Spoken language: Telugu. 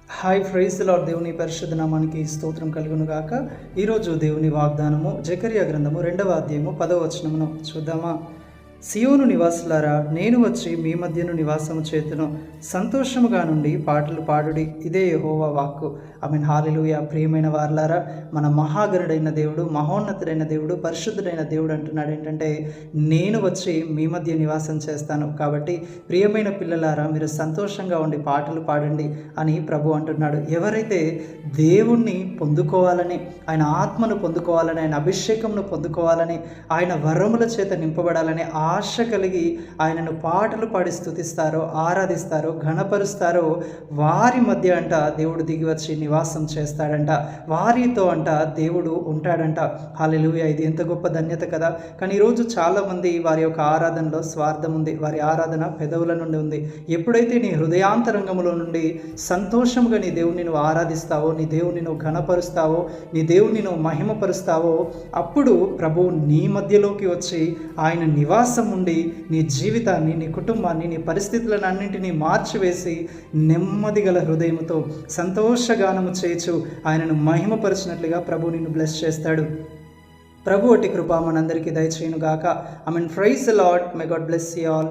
Hi praise lord. దేవుని పరిశుద్ధ నామానికి స్తోత్రం కలుగును గాక. ఈరోజు దేవుని వాగ్దానము జకర్యా గ్రంథము 2వ అధ్యాయము 10వ వచనమును చూద్దామా. సియోను నివాసులారా, నేను వచ్చి మీ మధ్యను నివాసము చేతును, సంతోషముగా నుండి పాటలు పాడుడి, ఇదే యెహోవా వాక్కు. ఆమేన్. హల్లెలూయా. ప్రియమైన వారలారా, మన మహాగణుడైన దేవుడు, మహోన్నతుడైన దేవుడు, పరిశుద్ధుడైన దేవుడు అంటున్నాడు ఏంటంటే, నేను వచ్చి మీ మధ్య నివాసం చేస్తాను. కాబట్టి ప్రియమైన పిల్లలారా, మీరు సంతోషంగా ఉండి పాటలు పాడండి అని ప్రభు అంటున్నాడు. ఎవరైతే దేవుణ్ణి పొందుకోవాలని, ఆయన ఆత్మను పొందుకోవాలని, ఆయన అభిషేకంను పొందుకోవాలని, ఆయన వరముల చేత నింపబడాలని ఆశ కలిగి ఆయనను పాటలు పాడి స్తుతిస్తారో, ఆరాధిస్తారో, ఘనపరుస్తారో, వారి మధ్య అంట దేవుడు దిగి వచ్చి నివాసం చేస్తాడంట. వారితో అంట దేవుడు ఉంటాడంట. హల్లెలూయా. ఇది ఎంత గొప్ప ధన్యత కదా. కానీ ఈరోజు చాలామంది వారి యొక్క ఆరాధనలో స్వార్థం ఉంది. వారి ఆరాధన పెదవుల నుండి ఉంది. ఎప్పుడైతే నీ హృదయాంతరంగంలో నుండి సంతోషంగా నీ దేవుని నువ్వు ఆరాధిస్తావో, నీ దేవుని నువ్వు ఘనపరుస్తావో, నీ దేవుని నువ్వు మహిమపరుస్తావో, అప్పుడు ప్రభువు నీ మధ్యలోకి వచ్చి ఆయన నివాసం ఉండి నీ జీవితాన్ని, నీ కుటుంబాన్ని, నీ పరిస్థితులను అన్నింటినీ మార్చివేసి నెమ్మది గల హృదయంతో సంతోషగానము చేయొచ్చు ఆయనను మహిమపరిచినట్లుగా ప్రభు నిన్ను బ్లెస్ చేస్తాడు. ప్రభు అట్టి కృప మనందరికీ దయచేయును గాక. I mean praise the Lord. May God bless you all.